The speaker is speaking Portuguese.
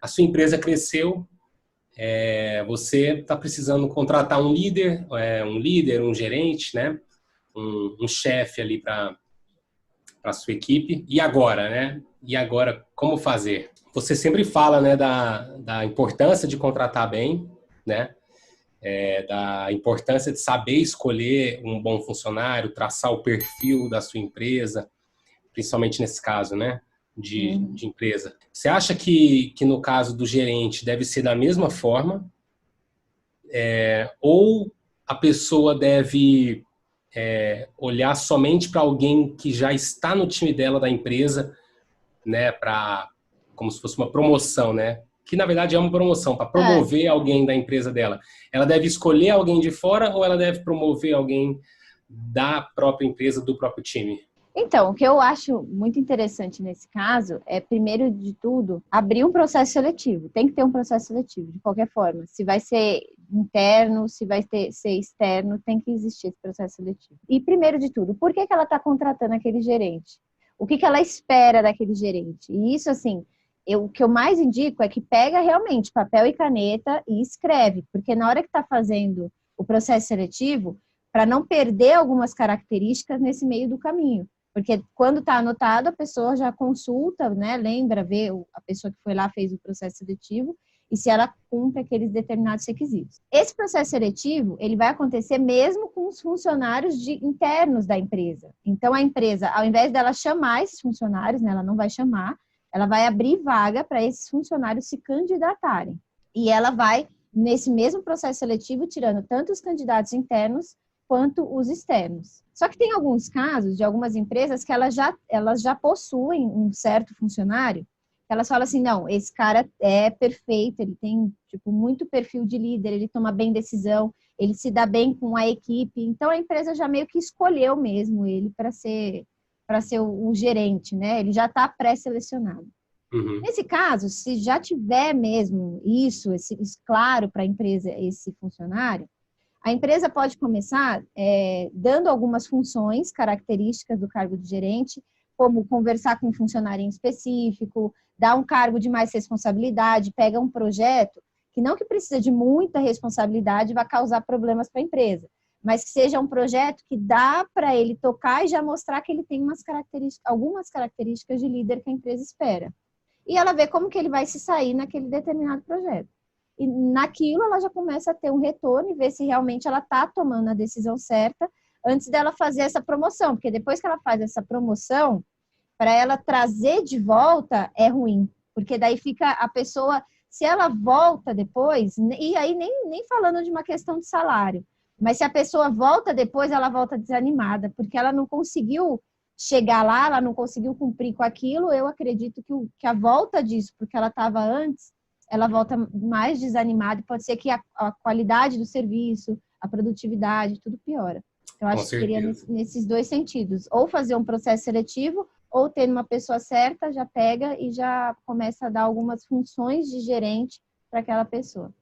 a sua empresa cresceu, você está precisando contratar um líder, um gerente, né? Um chefe ali para a sua equipe. E agora, né? E agora, como fazer? Você sempre fala, né, da importância de contratar bem, né? Da importância de saber escolher um bom funcionário, traçar o perfil da sua empresa, principalmente nesse caso, né, de empresa. Você acha que no caso do gerente deve ser da mesma forma? Ou a pessoa deve olhar somente para alguém que já está no time dela, da empresa, né, como se fosse uma promoção, né? Que na verdade é uma promoção, para promover alguém da empresa dela. Ela deve escolher alguém de fora ou ela deve promover alguém da própria empresa, do próprio time? Então, o que eu acho muito interessante nesse caso é, primeiro de tudo, abrir um processo seletivo. Tem que ter um processo seletivo, de qualquer forma. Se vai ser interno, se vai ser externo, tem que existir esse processo seletivo. E, primeiro de tudo, por que ela está contratando aquele gerente? O que ela espera daquele gerente? E isso, assim, o que eu mais indico é que pega realmente papel e caneta e escreve, porque na hora que está fazendo o processo seletivo, para não perder algumas características nesse meio do caminho. Porque quando está anotado, a pessoa já consulta, né, lembra, vê a pessoa que foi lá, fez o processo seletivo, e se ela cumpre aqueles determinados requisitos. Esse processo seletivo, ele vai acontecer mesmo com os funcionários internos da empresa. Então, a empresa, ao invés dela chamar esses funcionários, né, ela não vai chamar, ela vai abrir vaga para esses funcionários se candidatarem. E ela vai, nesse mesmo processo seletivo, tirando tanto os candidatos internos quanto os externos. Só que tem alguns casos de algumas empresas que elas já possuem um certo funcionário, elas falam assim, não, esse cara é perfeito, ele tem tipo muito perfil de líder, ele toma bem decisão, ele se dá bem com a equipe, então a empresa já meio que escolheu mesmo ele para ser o gerente, né? Ele já está pré-selecionado. Uhum. Nesse caso, se já tiver mesmo isso claro para a empresa, esse funcionário, a empresa pode começar dando algumas funções, características do cargo de gerente, como conversar com um funcionário em específico, dar um cargo de mais responsabilidade, pega um projeto que não que precisa de muita responsabilidade vai causar problemas para a empresa, mas que seja um projeto que dá para ele tocar e já mostrar que ele tem algumas características de líder que a empresa espera. E ela vê como que ele vai se sair naquele determinado projeto. E naquilo ela já começa a ter um retorno e ver se realmente ela está tomando a decisão certa antes dela fazer essa promoção, porque depois que ela faz essa promoção, para ela trazer de volta é ruim, porque daí fica a pessoa, se ela volta depois, e aí nem falando de uma questão de salário, mas se a pessoa volta depois, ela volta desanimada, porque ela não conseguiu chegar lá, ela não conseguiu cumprir com aquilo, eu acredito que a volta disso, porque ela estava antes, ela volta mais desanimada e pode ser que a qualidade do serviço, a produtividade, tudo piora. Eu acho que seria nesses dois sentidos. Ou fazer um processo seletivo, ou ter uma pessoa certa, já pega e já começa a dar algumas funções de gerente para aquela pessoa.